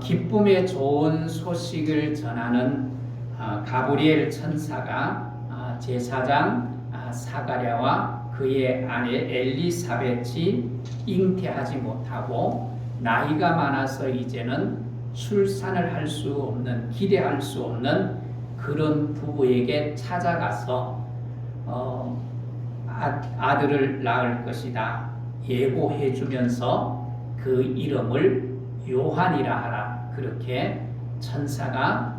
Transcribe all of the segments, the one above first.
기쁨의 좋은 소식을 전하는 가브리엘 천사가 제사장 사가랴와 그의 아내 엘리사벳이 잉태하지 못하고 나이가 많아서 이제는 출산을 할 수 없는, 기대할 수 없는 그런 부부에게 찾아가서 아들을 낳을 것이다 예고해 주면서 그 이름을 요한이라 하라, 그렇게 천사가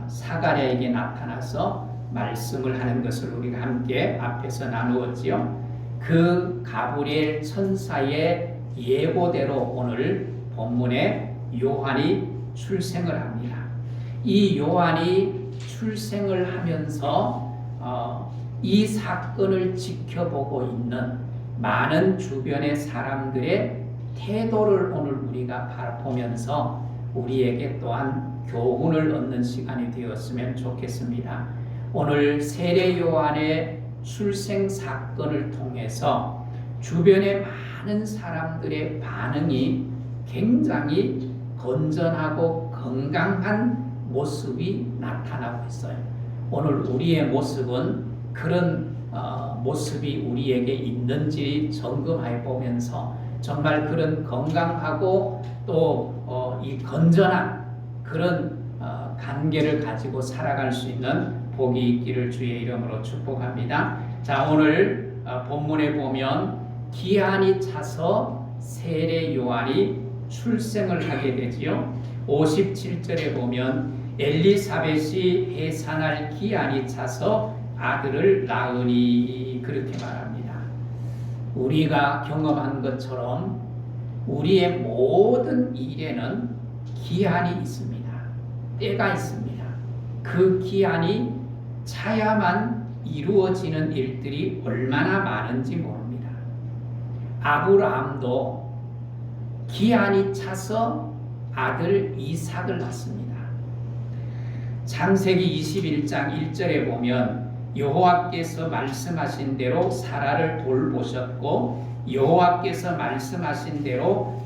사가랴에게 나타나서 말씀을 하는 것을 우리가 함께 앞에서 나누었지요. 그 가브리엘 천사의 예고대로 오늘 본문에 요한이 출생을 합니다. 이 요한이 출생을 하면서 이 사건을 지켜보고 있는 많은 주변의 사람들의 태도를 오늘 우리가 보면서 우리에게 또한 교훈을 얻는 시간이 되었으면 좋겠습니다. 오늘 세례 요한의 출생 사건을 통해서 주변의 많은 사람들의 반응이 굉장히 건전하고 건강한 모습이 나타나고 있어요. 오늘 우리의 모습은 그런 모습이 우리에게 있는지 점검해 보면서 정말 그런 건강하고 또 이 건전한 그런 관계를 가지고 살아갈 수 있는 복이 있기를 주의 이름으로 축복합니다. 자, 오늘 본문에 보면 기한이 차서 세례 요한이 출생을 하게 되지요. 57절에 보면 엘리사벳이 해산할 기한이 차서 아들을 낳으니, 그렇게 말합니다. 우리가 경험한 것처럼 우리의 모든 일에는 기한이 있습니다. 때가 있습니다. 그 기한이 차야만 이루어지는 일들이 얼마나 많은지 모릅니다. 아브라함도 기한이 차서 아들 이삭을 낳습니다. 창세기 21장 1절에 보면 여호와께서 말씀하신 대로 사라를 돌보셨고 여호와께서 말씀하신 대로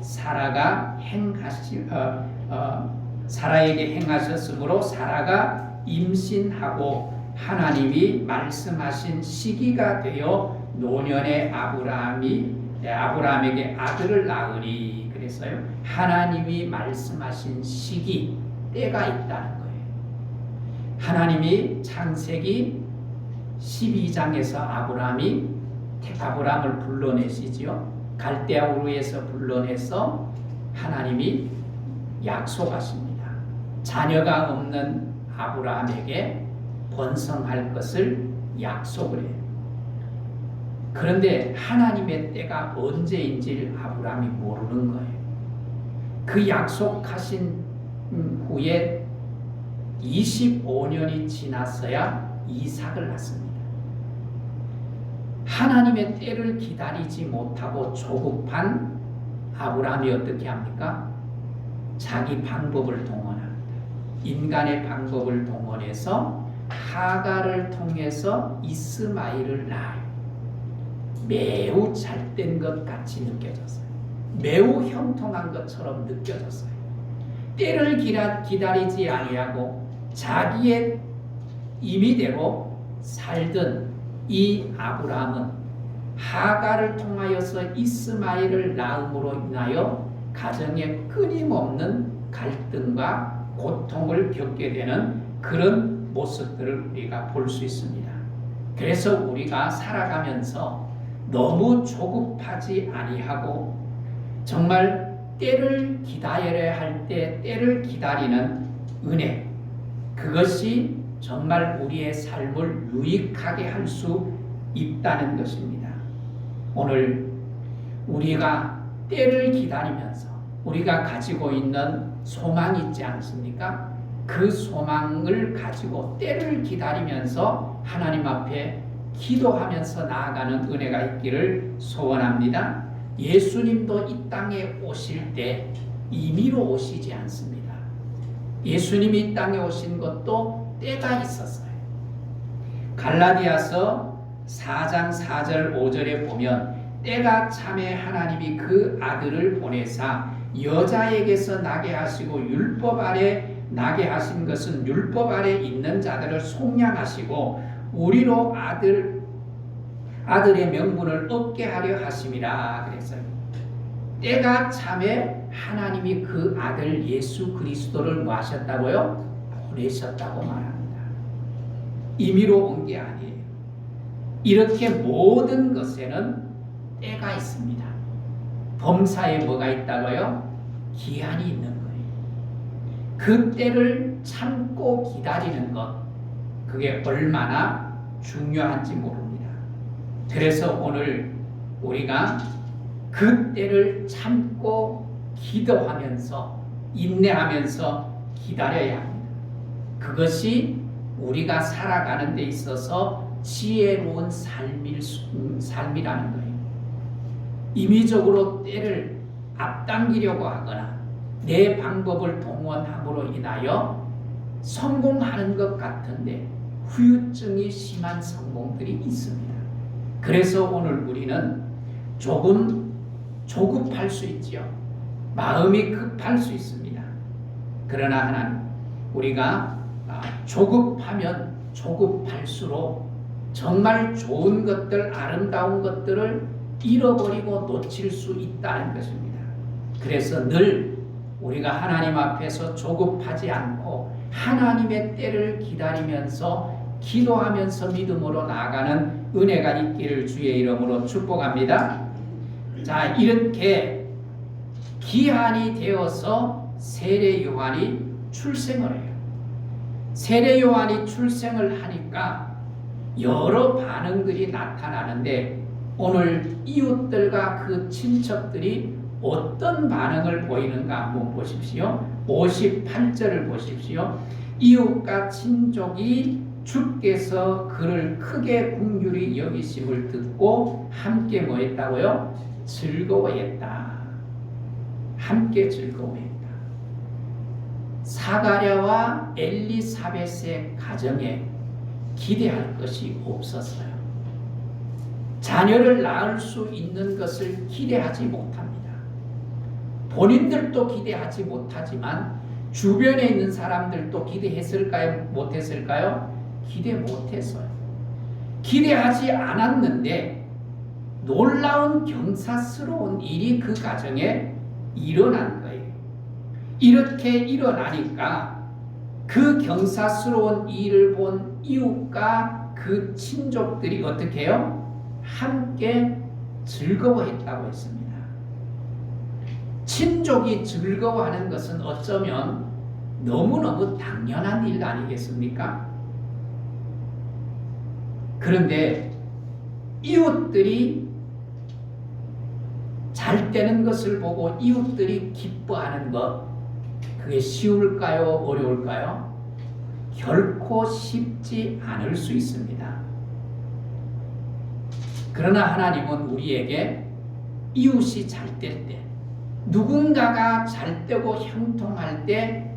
사라에게 행하셨으므로 사라가 임신하고 하나님이 말씀하신 시기가 되어 노년의 아브라함에게 아들을 낳으니, 그래서요 하나님이 말씀하신 시기, 때가 있다는 거예요. 하나님이 창세기 12장에서 아브라함을 불러내시지요. 갈대아 우르에서 불러내서 하나님이 약속하십니다. 자녀가 없는 아브라함에게 번성할 것을 약속을 해요. 그런데 하나님의 때가 언제인지를 아브라함이 모르는 거예요. 그 약속하신 후에 25년이 지났어야 이삭을 낳습니다. 하나님의 때를 기다리지 못하고 조급한 아브라함이 어떻게 합니까? 자기 방법을 동원합니다. 인간의 방법을 동원해서 하갈을 통해서 이스마엘을 낳아요. 매우 잘된 것 같이 느껴졌어요. 매우 형통한 것처럼 느껴졌어요. 때를 기다리지 아니하고 자기의 임의대로 살던 이 아브라함은 하갈을 통하여서 이스마엘을 낳음으로 인하여 가정에 끊임없는 갈등과 고통을 겪게 되는 그런 모습들을 우리가 볼 수 있습니다. 그래서 우리가 살아가면서 너무 조급하지 아니하고 정말 때를 기다려야 할 때 때를 기다리는 은혜, 그것이 정말 우리의 삶을 유익하게 할 수 있다는 것입니다. 오늘 우리가 때를 기다리면서 우리가 가지고 있는 소망이 있지 않습니까? 그 소망을 가지고 때를 기다리면서 하나님 앞에 기도하면서 나아가는 은혜가 있기를 소원합니다. 예수님도 이 땅에 오실 때 임의로 오시지 않습니다. 예수님이 이 땅에 오신 것도 때가 있었어요. 갈라디아서 4장 4절 5절에 보면 때가 참에 하나님이 그 아들을 보내사 여자에게서 나게 하시고 율법 아래 나게 하신 것은 율법 아래 있는 자들을 속량하시고 우리로 아들의 명분을 얻게 하려 하심이라 그랬어요. 때가 참에 하나님이 그 아들 예수 그리스도를 뭐 하셨다고요? 보내셨다고 말합니다. 임의로 온 게 아니에요. 이렇게 모든 것에는 때가 있습니다. 범사에 뭐가 있다고요? 기한이 있는 거예요. 그 때를 참고 기다리는 것, 그게 얼마나 중요한지 모릅니다. 그래서 오늘 우리가 그 때를 참고 기도하면서 인내하면서 기다려야 합니다. 그것이 우리가 살아가는 데 있어서 지혜로운 삶이라는 거예요. 임의적으로 때를 앞당기려고 하거나 내 방법을 동원함으로 인하여 성공하는 것 같은데 후유증이 심한 성공들이 있습니다. 그래서 오늘 우리는 조금 조급할 수 있지요. 마음이 급할 수 있습니다. 그러나 하나님, 우리가 조급하면 조급할수록 정말 좋은 것들, 아름다운 것들을 잃어버리고 놓칠 수 있다는 것입니다. 그래서 늘 우리가 하나님 앞에서 조급하지 않고 하나님의 때를 기다리면서 기도하면서 믿음으로 나아가는 은혜가 있기를 주의 이름으로 축복합니다. 자, 이렇게 기한이 되어서 세례 요한이 출생을 해요. 세례 요한이 출생을 하니까 여러 반응들이 나타나는데 오늘 이웃들과 그 친척들이 어떤 반응을 보이는가 한번 보십시오. 58절을 보십시오. 이웃과 친족이 주께서 그를 크게 긍휼히 여기심을 듣고 함께 뭐 했다고요? 즐거워했다. 함께 즐거워했다. 사가랴와 엘리사벳의 가정에 기대할 것이 없었어요. 자녀를 낳을 수 있는 것을 기대하지 못합니다. 본인들도 기대하지 못하지만 주변에 있는 사람들도 기대했을까요? 못했을까요? 기대 못했어요. 기대하지 않았는데 놀라운 경사스러운 일이 그 가정에 일어난 거예요. 이렇게 일어나니까 그 경사스러운 일을 본 이웃과 그 친족들이 어떻게 해요? 함께 즐거워했다고 했습니다. 친족이 즐거워하는 것은 어쩌면 너무너무 당연한 일 아니겠습니까? 그런데 이웃들이 잘 되는 것을 보고 이웃들이 기뻐하는 것, 그게 쉬울까요? 어려울까요? 결코 쉽지 않을 수 있습니다. 그러나 하나님은 우리에게 이웃이 잘 될 때, 누군가가 잘 되고 형통할 때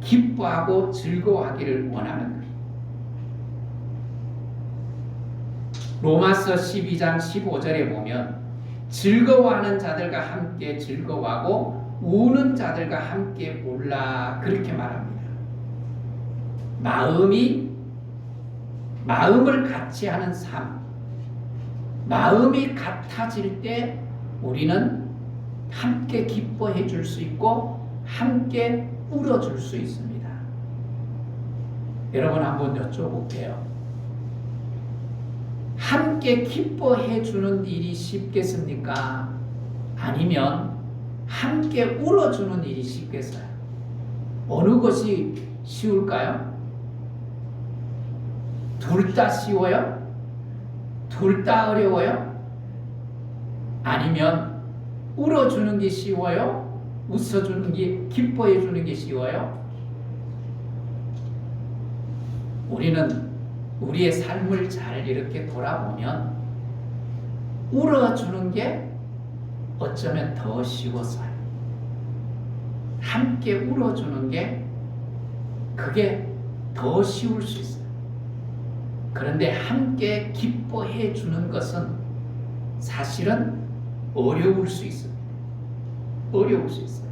기뻐하고 즐거워하기를 원하는 거예요. 로마서 12장 15절에 보면 즐거워하는 자들과 함께 즐거워하고 우는 자들과 함께 울라 그렇게 말합니다. 마음을 같이 하는 삶, 마음이 같아질 때 우리는 함께 기뻐해 줄 수 있고 함께 울어줄 수 있습니다. 여러분 한번 여쭤볼게요. 함께 기뻐해 주는 일이 쉽겠습니까? 아니면 함께 울어주는 일이 쉽겠어요? 어느 것이 쉬울까요? 둘 다 쉬워요? 둘 다 어려워요? 아니면 울어주는 게 쉬워요? 웃어주는 게, 기뻐해 주는 게 쉬워요? 우리는 우리의 삶을 잘 이렇게 돌아보면 울어주는 게 어쩌면 더 쉬웠어요. 함께 울어주는 게 그게 더 쉬울 수 있어요. 그런데 함께 기뻐해 주는 것은 사실은 어려울 수 있습니다. 어려울 수 있어요.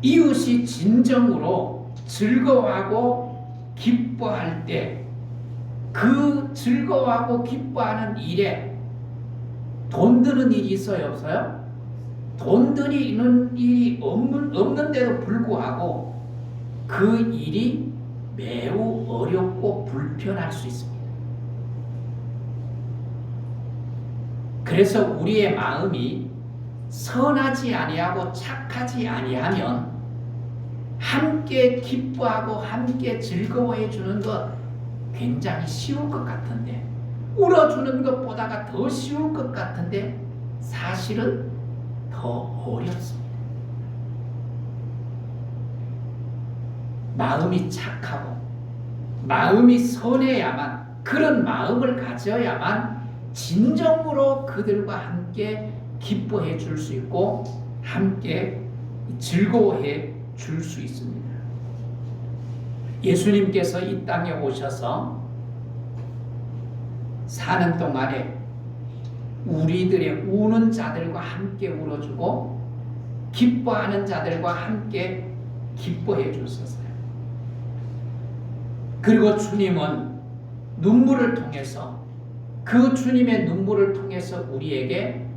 이웃이 진정으로 즐거워하고 기뻐할 때 그 즐거워하고 기뻐하는 일에 돈 드는 일이 있어요, 없어요? 돈 드는 일이 없는데도 불구하고 그 일이 매우 어렵고 불편할 수 있습니다. 그래서 우리의 마음이 선하지 아니하고 착하지 아니하면 함께 기뻐하고 함께 즐거워해 주는 것 굉장히 쉬울 것 같은데, 울어주는 것보다가 더 쉬울 것 같은데 사실은 더 어렵습니다. 마음이 착하고 마음이 선해야만, 그런 마음을 가져야만 진정으로 그들과 함께 기뻐해 줄 수 있고 함께 즐거워해 줄 수 있습니다. 예수님께서 이 땅에 오셔서 사는 동안에 우리들의 우는 자들과 함께 울어주고 기뻐하는 자들과 함께 기뻐해 주셨어요. 그리고 주님은 눈물을 통해서, 그 주님의 눈물을 통해서 우리에게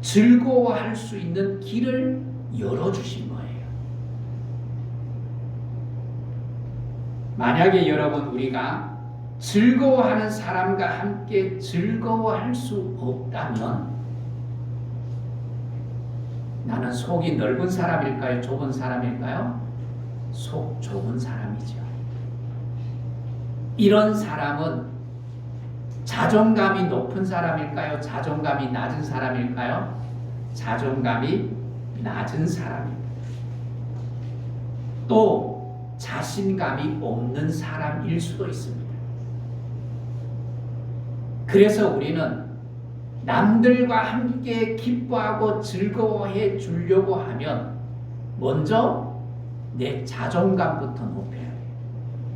즐거워할 수 있는 길을 열어주신 거예요. 만약에 여러분, 우리가 즐거워하는 사람과 함께 즐거워할 수 없다면 나는 속이 넓은 사람일까요? 좁은 사람일까요? 속 좁은 사람이죠. 이런 사람은 자존감이 높은 사람일까요? 자존감이 낮은 사람일까요? 자존감이 낮은 사람입니다. 또 자신감이 없는 사람일 수도 있습니다. 그래서 우리는 남들과 함께 기뻐하고 즐거워해 주려고 하면 먼저 내 자존감부터 높여야 돼요.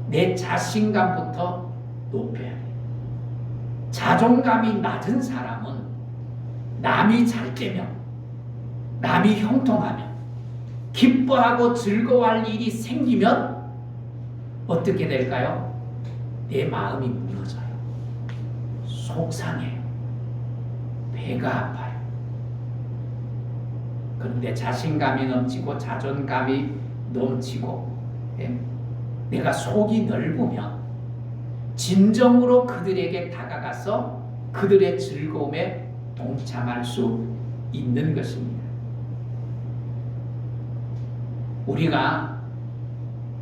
내 자신감부터 높여야 돼요. 자존감이 낮은 사람은 남이 잘 되면, 남이 형통하면, 기뻐하고 즐거워할 일이 생기면 어떻게 될까요? 내 마음이 무너져요. 속상해요. 배가 아파요. 그런데 자신감이 넘치고 자존감이 넘치고 내가 속이 넓으면 진정으로 그들에게 다가가서 그들의 즐거움에 동참할 수 있는 것입니다. 우리가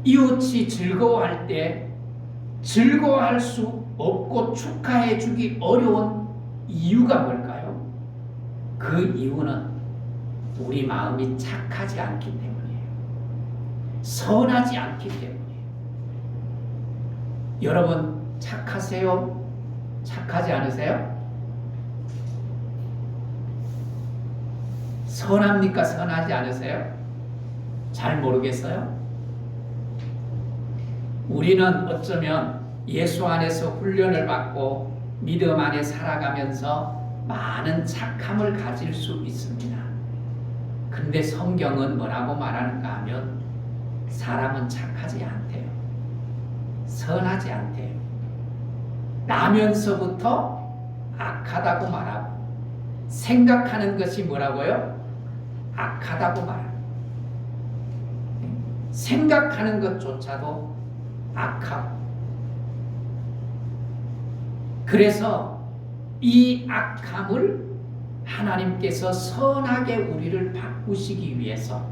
이웃이 즐거워할 때 즐거워할 수 없고 축하해 주기 어려운 이유가 뭘까요? 그 이유는 우리 마음이 착하지 않기 때문이에요. 선하지 않기 때문이에요. 여러분 착하세요? 착하지 않으세요? 선합니까? 선하지 않으세요? 잘 모르겠어요? 우리는 어쩌면 예수 안에서 훈련을 받고 믿음 안에 살아가면서 많은 착함을 가질 수 있습니다. 근데 성경은 뭐라고 말하는가 하면 사람은 착하지 않대요. 선하지 않대요. 나면서부터 악하다고 말하고, 생각하는 것이 뭐라고요? 악하다고 말합니다. 생각하는 것조차도 악하고, 그래서 이 악함을 하나님께서 선하게 우리를 바꾸시기 위해서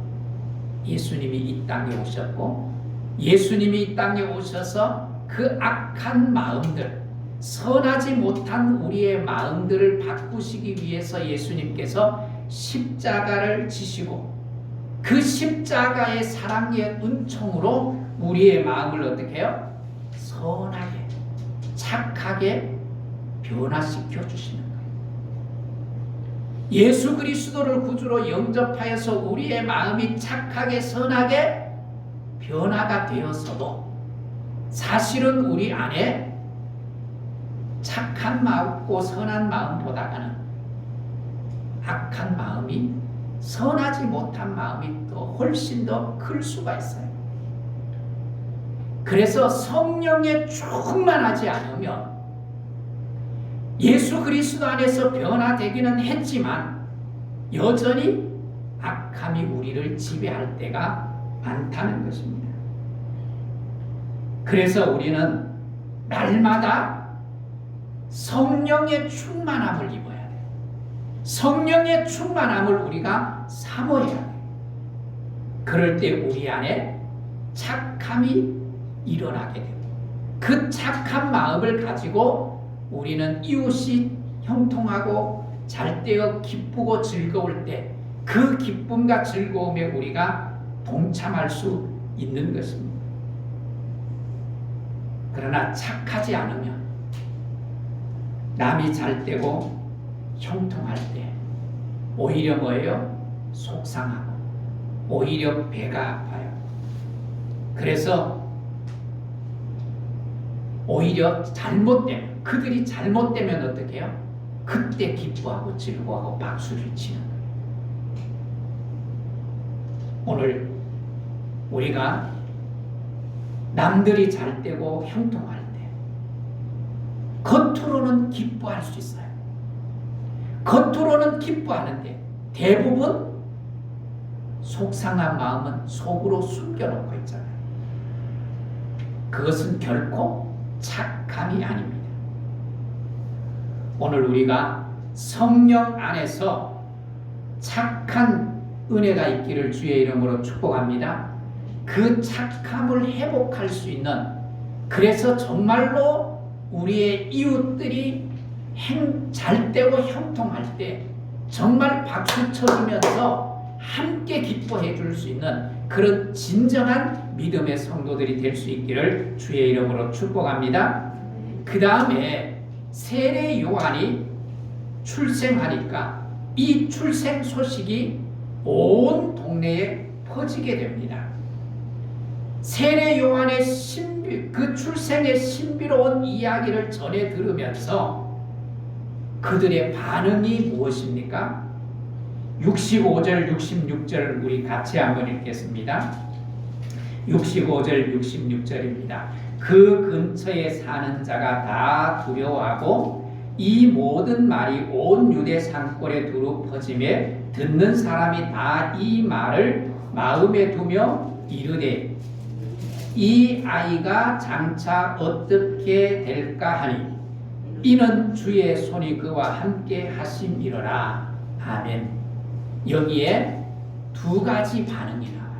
예수님이 이 땅에 오셨고, 예수님이 이 땅에 오셔서 그 악한 마음들, 선하지 못한 우리의 마음들을 바꾸시기 위해서 예수님께서 십자가를 지시고, 그 십자가의 사랑의 은총으로 우리의 마음을 어떻게 해요? 선하게, 착하게 변화시켜 주시는 거예요. 예수 그리스도를 구주로 영접하여서 우리의 마음이 착하게 선하게 변화가 되었어도 사실은 우리 안에 착한 마음고 선한 마음보다는 악한 마음이, 선하지 못한 마음이 또 훨씬 더 클 수가 있어요. 그래서 성령에 충만하지 않으면 예수 그리스도 안에서 변화되기는 했지만 여전히 악함이 우리를 지배할 때가 많다는 것입니다. 그래서 우리는 날마다 성령의 충만함을 입어야 돼요. 성령의 충만함을 우리가 사모해야 돼요. 그럴 때 우리 안에 착함이 일어나게 되고, 그 착한 마음을 가지고 우리는 이웃이 형통하고 잘 되어 기쁘고 즐거울 때 그 기쁨과 즐거움에 우리가 동참할 수 있는 것입니다. 그러나 착하지 않으면 남이 잘 되고 형통할 때 오히려 뭐예요? 속상하고 오히려 배가 아파요. 그래서 오히려 잘못되면, 그들이 잘못되면 어떻게 해요? 그때 기뻐하고 즐거워하고 박수를 치는 거예요. 오늘 우리가 남들이 잘 되고 형통할 때 겉으로는 기뻐할 수 있어요. 겉으로는 기뻐하는데 대부분 속상한 마음은 속으로 숨겨놓고 있잖아요. 그것은 결코 착함이 아닙니다. 오늘 우리가 성령 안에서 착한 은혜가 있기를 주의 이름으로 축복합니다. 그 착함을 회복할 수 있는, 그래서 정말로 우리의 이웃들이 잘 되고 형통할 때 정말 박수 쳐주면서 함께 기뻐해 줄 수 있는 그런 진정한 믿음의 성도들이 될 수 있기를 주의 이름으로 축복합니다. 그 다음에 세례 요한이 출생하니까 이 출생 소식이 온 동네에 퍼지게 됩니다. 세례 요한의 그 출생의 신비로운 이야기를 전해 들으면서 그들의 반응이 무엇입니까? 65절, 66절을 우리 같이 한번 읽겠습니다. 65절, 66절입니다. 그 근처에 사는 자가 다 두려워하고 이 모든 말이 온 유대 산골에 두루 퍼지매 듣는 사람이 다 이 말을 마음에 두며 이르되 이 아이가 장차 어떻게 될까 하니 이는 주의 손이 그와 함께 하심이로라. 아멘. 여기에 두 가지 반응이 나와요.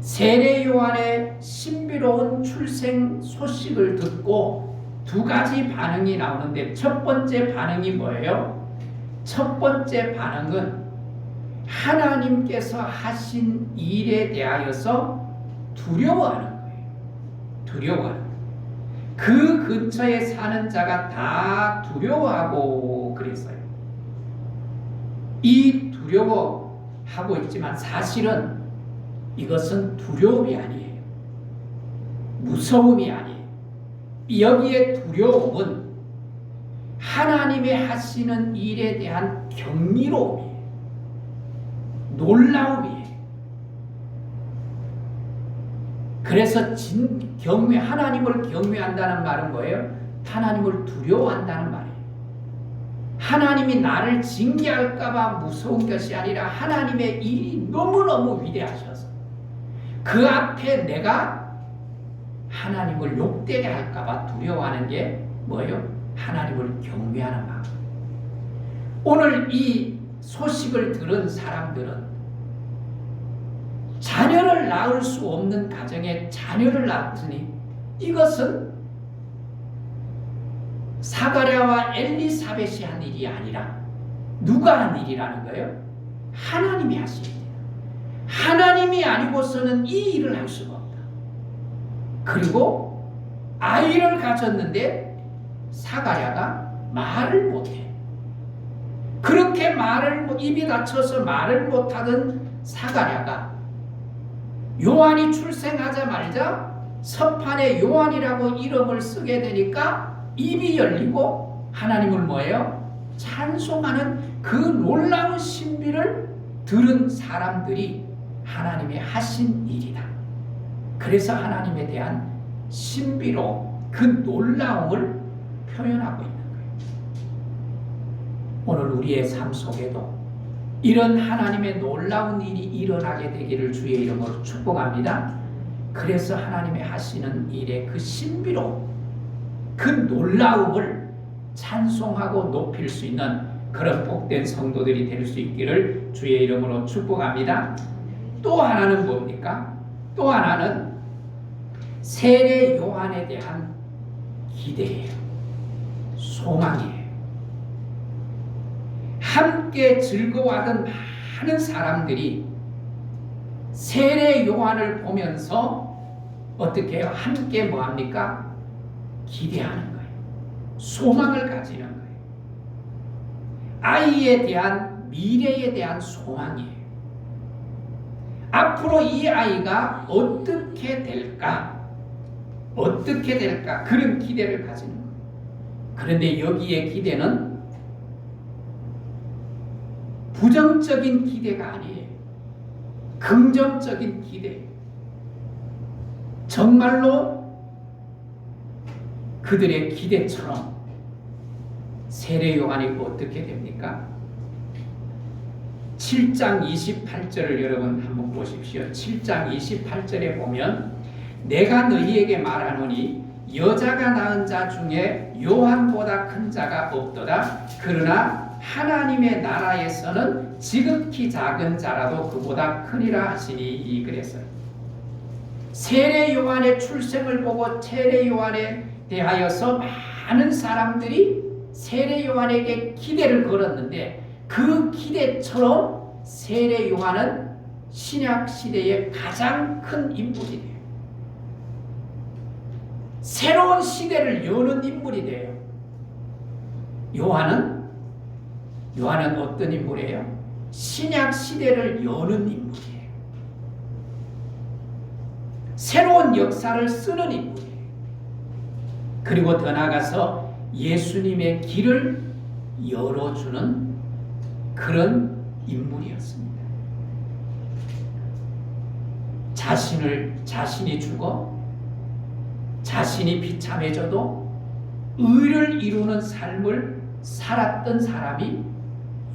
세례 요한의 신비로운 출생 소식을 듣고 두 가지 반응이 나오는데 첫 번째 반응이 뭐예요? 첫 번째 반응은 하나님께서 하신 일에 대하여서 두려워하는 거예요. 두려워하는 거예요. 그 근처에 사는 자가 다 두려워하고 그랬어요. 이 두려워하고 있지만 사실은 이것은 두려움이 아니에요. 무서움이 아니에요. 여기에 두려움은 하나님의 하시는 일에 대한 경이로움이에요. 놀라움이에요. 그래서 하나님을 경외한다는 말은 뭐예요? 하나님을 두려워한다는 말이에요. 하나님이 나를 징계할까봐 무서운 것이 아니라 하나님의 일이 너무너무 위대하셔서 그 앞에 내가 하나님을 욕되게 할까봐 두려워하는 게 뭐예요? 하나님을 경외하는 마음. 오늘 이 소식을 들은 사람들은 자녀를 낳을 수 없는 가정에 자녀를 낳았으니 이것은 사가랴와 엘리사벳이 한 일이 아니라 누가 한 일이라는 거예요? 하나님이 하신 일이에요. 하나님이 아니고서는 이 일을 할 수가 없다. 그리고 아이를 가졌는데 사가랴가 말을 못해. 그렇게 입이 닫혀서 말을 못하던 사가랴가 요한이 출생하자마자 서판에 요한이라고 이름을 쓰게 되니까 입이 열리고 하나님을 뭐예요? 찬송하는 그 놀라운 신비를 들은 사람들이 하나님이 하신 일이다. 그래서 하나님에 대한 신비로 그 놀라움을 표현하고 있는 거예요. 오늘 우리의 삶 속에도 이런 하나님의 놀라운 일이 일어나게 되기를 주의 이름으로 축복합니다. 그래서 하나님의 하시는 일의 그 신비로 그 놀라움을 찬송하고 높일 수 있는 그런 복된 성도들이 될 수 있기를 주의 이름으로 축복합니다. 또 하나는 뭡니까? 또 하나는 세례 요한에 대한 기대예요. 소망이에요. 함께 즐거워하던 많은 사람들이 세례 요한을 보면서 어떻게 해요? 함께 뭐합니까? 기대하는 거예요. 소망을 가지는 거예요. 아이에 대한 미래에 대한 소망이에요. 앞으로 이 아이가 어떻게 될까? 어떻게 될까? 그런 기대를 가지는 거예요. 그런데 여기에 기대는 부정적인 기대가 아니에요. 긍정적인 기대. 정말로 그들의 기대처럼 세례 요한이 어떻게 됩니까? 7장 28절을 여러분 한번 보십시오. 7장 28절에 보면 내가 너희에게 말하노니 여자가 낳은 자 중에 요한보다 큰 자가 없도다. 그러나 하나님의 나라에서는 지극히 작은 자라도 그보다 크니라 하시니. 그래서 세례 요한의 출생을 보고 세례 요한에 대하여서 많은 사람들이 세례 요한에게 기대를 걸었는데 그 기대처럼 세례 요한은 신약 시대의 가장 큰 인물이 돼요. 새로운 시대를 여는 인물이 돼요. 요한은 어떤 인물이에요? 신약 시대를 여는 인물이에요. 새로운 역사를 쓰는 인물이에요. 그리고 더 나아가서 예수님의 길을 열어주는 그런 인물이었습니다. 자신이 죽어 자신이 비참해져도 의를 이루는 삶을 살았던 사람이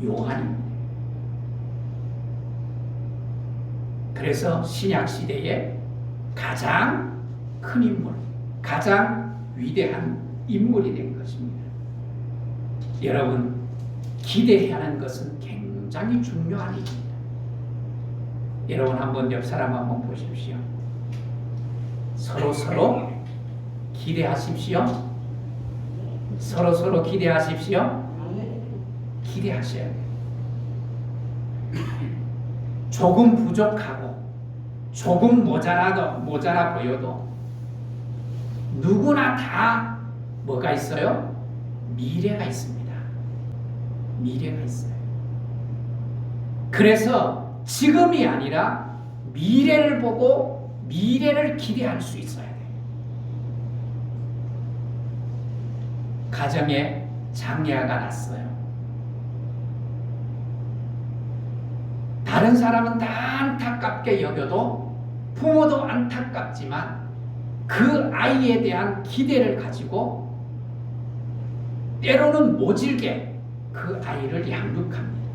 요한입니다. 그래서 신약 시대에 가장 큰 인물, 가장 위대한 인물이 된 것입니다. 여러분, 기대해야 하는 것은 굉장히 중요한 일입니다. 여러분 한번 옆 사람 한번 보십시오. 서로 기대하십시오. 서로 기대하십시오. 기대하셔야 돼요. 조금 부족하고 조금 모자라 보여도 누구나 다 뭐가 있어요? 미래가 있습니다. 미래가 있어요. 그래서 지금이 아니라 미래를 보고 미래를 기대할 수 있어야 돼요. 가정에 장애아가 났어요. 다른 사람은 다 안타깝게 여겨도 부모도 안타깝지만 그 아이에 대한 기대를 가지고 때로는 모질게 그 아이를 양육합니다.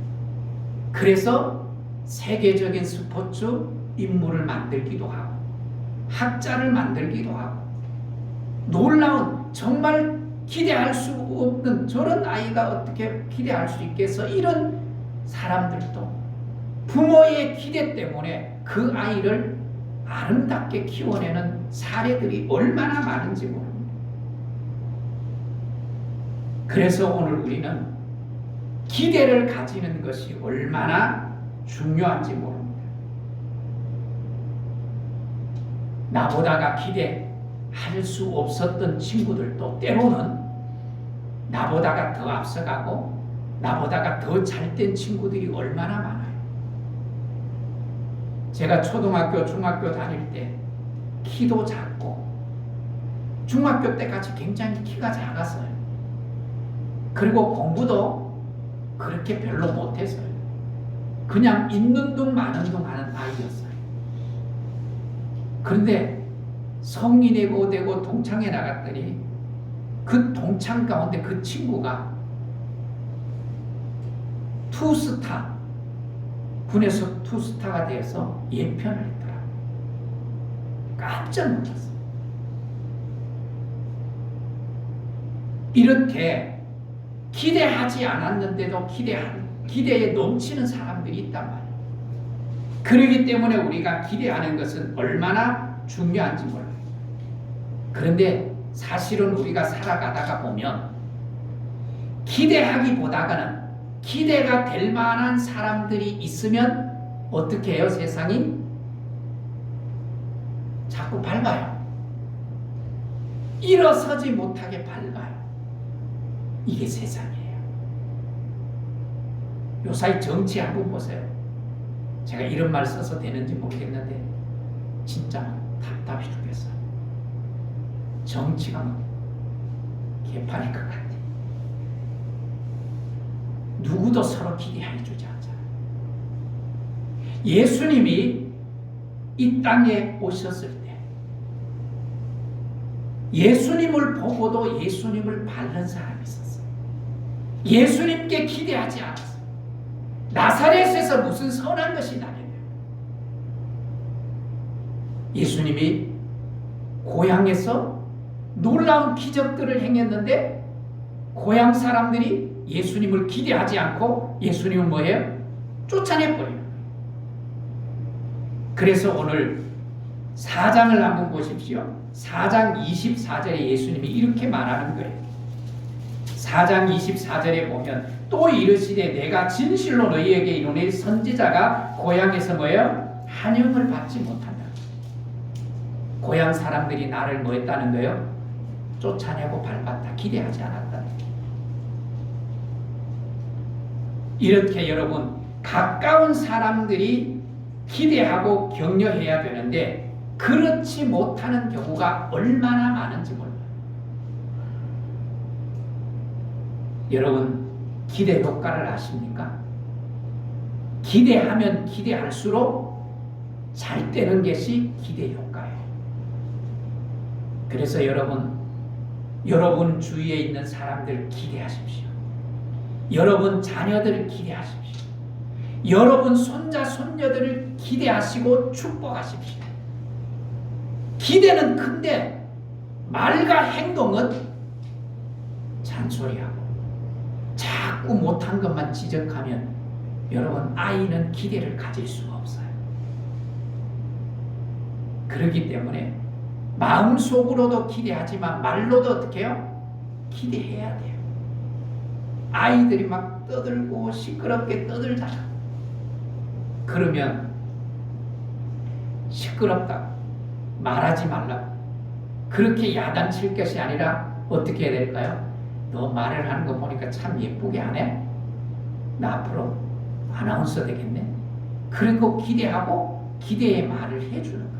그래서 세계적인 스포츠 인물을 만들기도 하고 학자를 만들기도 하고 놀라운 정말 기대할 수 없는 저런 아이가 어떻게 기대할 수 있겠어? 이런 사람들도 부모의 기대 때문에 그 아이를 아름답게 키워내는 사례들이 얼마나 많은지 모릅니다. 그래서 오늘 우리는 기대를 가지는 것이 얼마나 중요한지 모릅니다. 나보다가 기대할 수 없었던 친구들도 때로는 나보다가 더 앞서가고 나보다가 더 잘된 친구들이 얼마나 많아요. 제가 초등학교, 중학교 다닐 때 키도 작고 중학교 때까지 굉장히 키가 작았어요. 그리고 공부도 그렇게 별로 못했어요. 그냥 있는 둥 마는 둥 하는 아이였어요. 그런데 성인이 되고 동창회 나갔더니 그 동창 가운데 그 친구가 투스타, 군에서 투스타가 되어서 예편을 했더라. 깜짝 놀랐어. 이렇게 기대하지 않았는데도 기대에 넘치는 사람들이 있단 말이에요. 그렇기 때문에 우리가 기대하는 것은 얼마나 중요한지 몰라요. 그런데 사실은 우리가 살아가다가 보면 기대하기보다는 기대가 될 만한 사람들이 있으면 어떻게 해요? 세상이 자꾸 밝아요. 일어서지 못하게 밝아요. 이게 세상이에요. 요사이 정치 한번 보세요. 제가 이런 말 써서 되는지 모르겠는데 진짜 답답해 죽겠어요. 정치가 막 개판일 것 같아. 누구도 서로 기대해 주지 않잖아요. 예수님이 이 땅에 오셨을 때 예수님을 보고도 예수님을 밟는 사람이 있었어요. 예수님께 기대하지 않았어요. 나사렛에서 무슨 선한 것이 나겠네요. 예수님이 고향에서 놀라운 기적들을 행했는데 고향 사람들이 예수님을 기대하지 않고 예수님은 뭐예요? 쫓아내버려요. 그래서 오늘 4장을 한번 보십시오. 4장 24절에 예수님이 이렇게 말하는 거예요. 4장 24절에 보면 또 이르시되 내가 진실로 너희에게 이르노니 선지자가 고향에서 뭐예요? 환영을 받지 못한다. 고향 사람들이 나를 뭐 했다는 거예요? 쫓아내고 밟았다. 기대하지 않았다. 이렇게 여러분 가까운 사람들이 기대하고 격려해야 되는데 그렇지 못하는 경우가 얼마나 많은지 몰라요. 여러분 기대 효과를 아십니까? 기대하면 기대할수록 잘 되는 것이 기대 효과예요. 그래서 여러분 주위에 있는 사람들 기대하십시오. 여러분 자녀들을 기대하십시오. 여러분 손자 손녀들을 기대하시고 축복하십시오. 기대는 큰데 말과 행동은 잔소리하고 자꾸 못한 것만 지적하면 여러분 아이는 기대를 가질 수가 없어요. 그렇기 때문에 마음속으로도 기대하지만 말로도 어떻게 해요? 기대해야 돼요. 아이들이 막 떠들고 시끄럽게 떠들잖아. 그러면 시끄럽다 말하지 말라. 그렇게 야단칠 것이 아니라 어떻게 해야 될까요? 너 말을 하는 거 보니까 참 예쁘게 하네. 나 앞으로 아나운서 되겠네. 그런 거 기대하고 기대의 말을 해주는 거예요.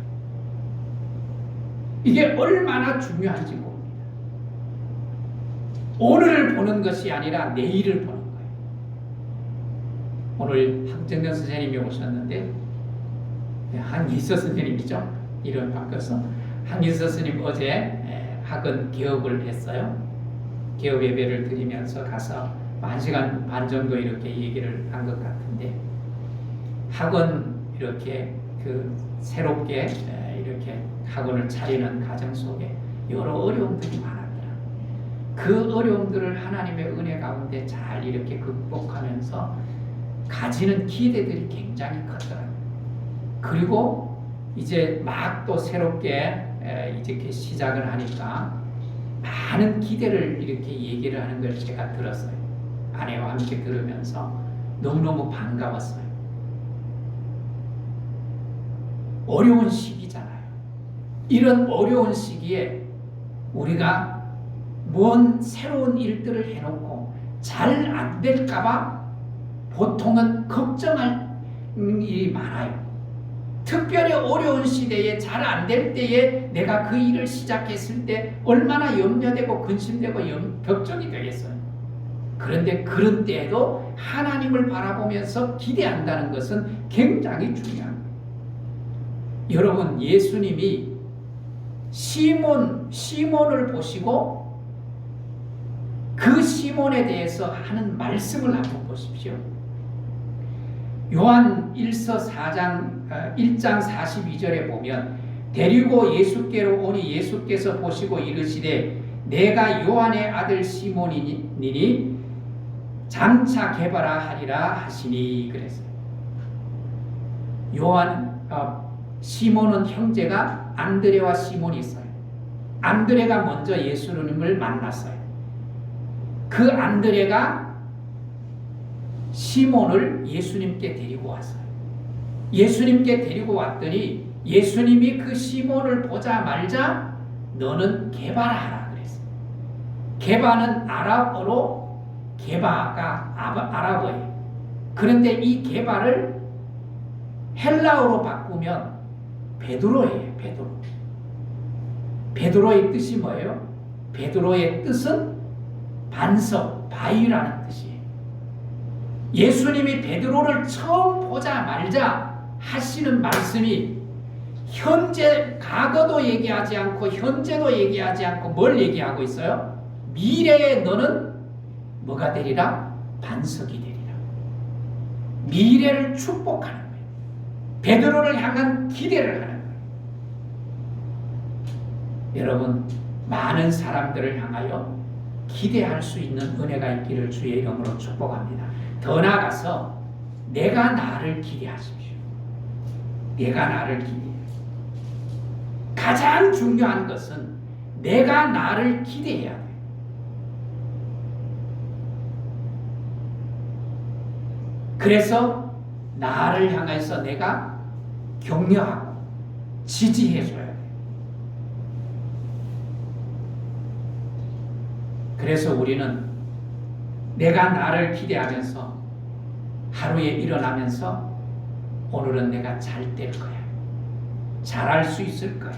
이게 얼마나 중요한지 봅니다. 오늘을 보는 것이 아니라 내일을 보는 거예요. 오늘 황정년 선생님이 오셨는데 한기서 선생님이죠. 이름 바꿔서 한기서 선생님 어제 학원 개업을 했어요. 개업 예배를 드리면서 가서 1시간 반 정도 이렇게 얘기를 한 것 같은데 학원 이렇게 새롭게 이렇게 학원을 차리는 과정 속에 여러 어려움들이 많았더라. 그 어려움들을 하나님의 은혜 가운데 잘 이렇게 극복하면서 가지는 기대들이 굉장히 컸더라고요. 그리고 이제 막 또 새롭게 이제 시작을 하니까 많은 기대를 이렇게 얘기를 하는 걸 제가 들었어요. 아내와 함께 들으면서 너무너무 반가웠어요. 어려운 시기잖아요. 이런 어려운 시기에 우리가 뭔 새로운 일들을 해놓고 잘 안 될까봐 보통은 걱정할 일이 많아요. 특별히 어려운 시대에 잘 안 될 때에 내가 그 일을 시작했을 때 얼마나 염려되고 근심되고 걱정이 되겠어요. 그런데 그런 때에도 하나님을 바라보면서 기대한다는 것은 굉장히 중요한 거예요. 여러분, 예수님이 시몬을 보시고 그 시몬에 대해서 하는 말씀을 한번 보십시오. 요한 1장 42절에 보면 데리고 예수께로 오니 예수께서 보시고 이르시되 내가 요한의 아들 시몬이니 장차 개바라 하리라 하시니 그랬어요. 시몬은 형제가 안드레와 시몬이 있어요. 안드레가 먼저 예수님을 만났어요. 그 안드레가 시몬을 예수님께 데리고 왔어요. 예수님께 데리고 왔더니 예수님이 그 시몬을 보자 말자 너는 게바라 하라 그랬어요. 게바는 아랍어로 게바가 아랍어예요. 그런데 이 게바를 헬라어로 바꾸면 베드로예요. 베드로의 뜻이 뭐예요? 베드로의 뜻은 반석, 바위라는 뜻이에요. 예수님이 베드로를 처음 보자 말자 하시는 말씀이 현재, 과거도 얘기하지 않고 현재도 얘기하지 않고 뭘 얘기하고 있어요? 미래에 너는 뭐가 되리라? 반석이 되리라. 미래를 축복하는 거예요. 베드로를 향한 기대를 하는 거예요. 여러분, 많은 사람들을 향하여 기대할 수 있는 은혜가 있기를 주의 이름으로 축복합니다. 더 나아가서 내가 나를 기대하십시오. 내가 나를 기대해. 가장 중요한 것은 내가 나를 기대해야 돼. 그래서 나를 향해서 내가 격려하고 지지해줘야 돼. 그래서 우리는 내가 나를 기대하면서 하루에 일어나면서 오늘은 내가 잘 될 거야. 잘할 수 있을 거야.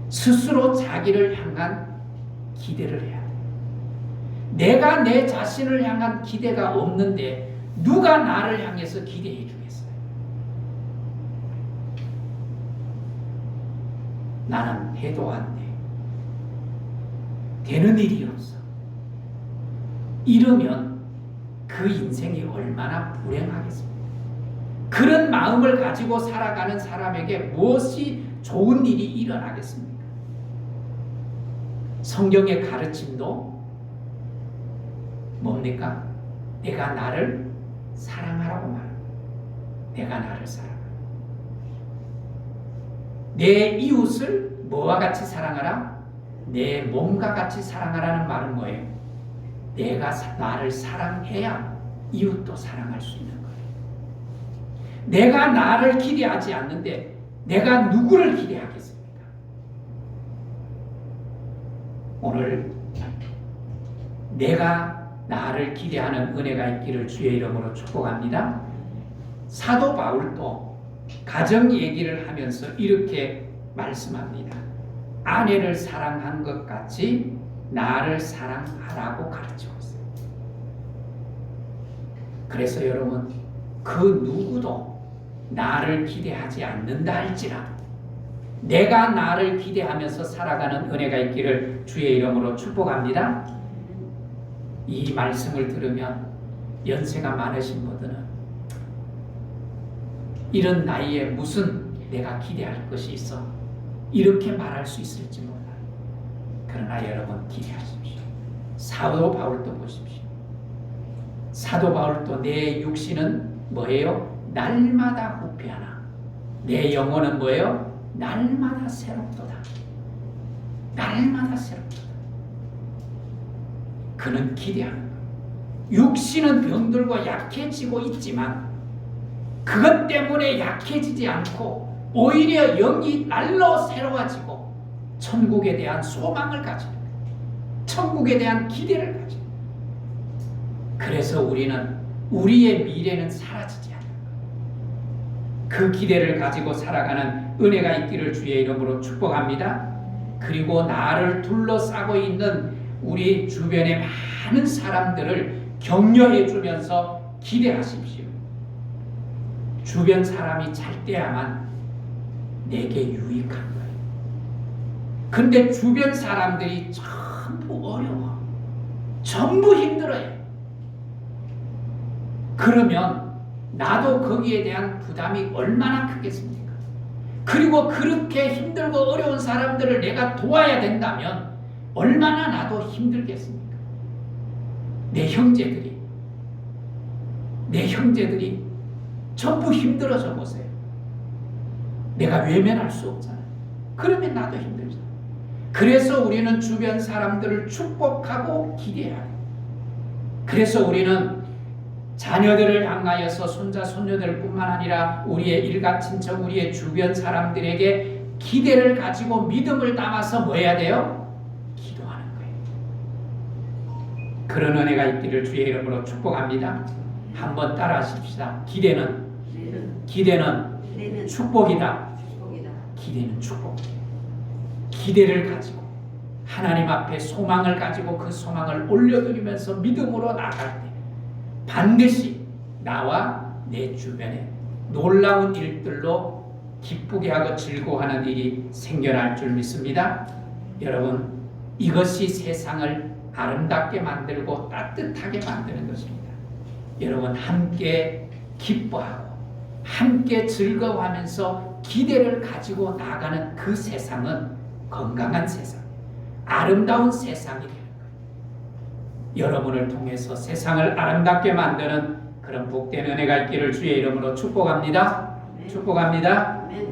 스스로 자기를 향한 기대를 해야 돼. 내가 내 자신을 향한 기대가 없는데 누가 나를 향해서 기대해 주겠어요? 나는 해도 안 돼. 되는 일이 없어. 이러면 그 인생이 얼마나 불행하겠습니까? 그런 마음을 가지고 살아가는 사람에게 무엇이 좋은 일이 일어나겠습니까? 성경의 가르침도 뭡니까? 내가 나를 사랑하라고 말합니다. 내가 나를 사랑하라. 내 이웃을 뭐와 같이 사랑하라? 내 몸과 같이 사랑하라는 말은 뭐예요? 내가 나를 사랑해야 이웃도 사랑할 수 있는 거예요. 내가 나를 기대하지 않는데 내가 누구를 기대하겠습니까? 오늘 내가 나를 기대하는 은혜가 있기를 주의 이름으로 축복합니다. 사도 바울도 가정 얘기를 하면서 이렇게 말씀합니다. 아내를 사랑한 것 같이 나를 사랑하라고 가르치고 있어요. 그래서 여러분, 그 누구도 나를 기대하지 않는다 할지라도 내가 나를 기대하면서 살아가는 은혜가 있기를 주의 이름으로 축복합니다. 이 말씀을 들으면 연세가 많으신 분들은 이런 나이에 무슨 내가 기대할 것이 있어 이렇게 말할 수 있을지 몰라요. 그러나 여러분 기대하십시오. 사도 바울도 보십시오. 사도 바울도 내 육신은 뭐예요? 날마다 후패하나 내 영혼은 뭐예요? 날마다 새롭도다. 날마다 새롭도다. 그는 기대하는 거예요. 육신은 병들고 약해지고 있지만 그것 때문에 약해지지 않고 오히려 영이 날로 새로워지고 천국에 대한 소망을 가지는 거예요. 천국에 대한 기대를 가지는 거예요. 그래서 우리는 우리의 미래는 사라지지 않는 거예요. 그 기대를 가지고 살아가는 은혜가 있기를 주의 이름으로 축복합니다. 그리고 나를 둘러싸고 있는 우리 주변의 많은 사람들을 격려해 주면서 기대하십시오. 주변 사람이 잘 때야만 내게 유익한 거예요. 근데 주변 사람들이 전부 어려워. 전부 힘들어요. 그러면 나도 거기에 대한 부담이 얼마나 크겠습니까? 그리고 그렇게 힘들고 어려운 사람들을 내가 도와야 된다면 얼마나 나도 힘들겠습니까? 내 형제들이 전부 힘들어져 보세요. 내가 외면할 수 없잖아요. 그러면 나도 힘들잖아요. 그래서 우리는 주변 사람들을 축복하고 기대해야 해요. 그래서 우리는 자녀들을 향하여서 손자 손녀들 뿐만 아니라 우리의 일가 친척 우리의 주변 사람들에게 기대를 가지고 믿음을 담아서 뭐 해야 돼요? 기도하는 거예요. 그런 은혜가 있기를 주의 이름으로 축복합니다. 한번 따라 하십시다. 기대는 축복이다. 기대는 축복. 기대를 가지고 하나님 앞에 소망을 가지고 그 소망을 올려드리면서 믿음으로 나갈 때 반드시 나와 내 주변에 놀라운 일들로 기쁘게 하고 즐거워하는 일이 생겨날 줄 믿습니다. 여러분, 이것이 세상을 아름답게 만들고 따뜻하게 만드는 것입니다. 여러분, 함께 기뻐하고 함께 즐거워하면서 기대를 가지고 나가는 그 세상은 건강한 세상, 아름다운 세상이 되는 거예요. 여러분을 통해서 세상을 아름답게 만드는 그런 복된 은혜가 있기를 주의 이름으로 축복합니다. 축복합니다.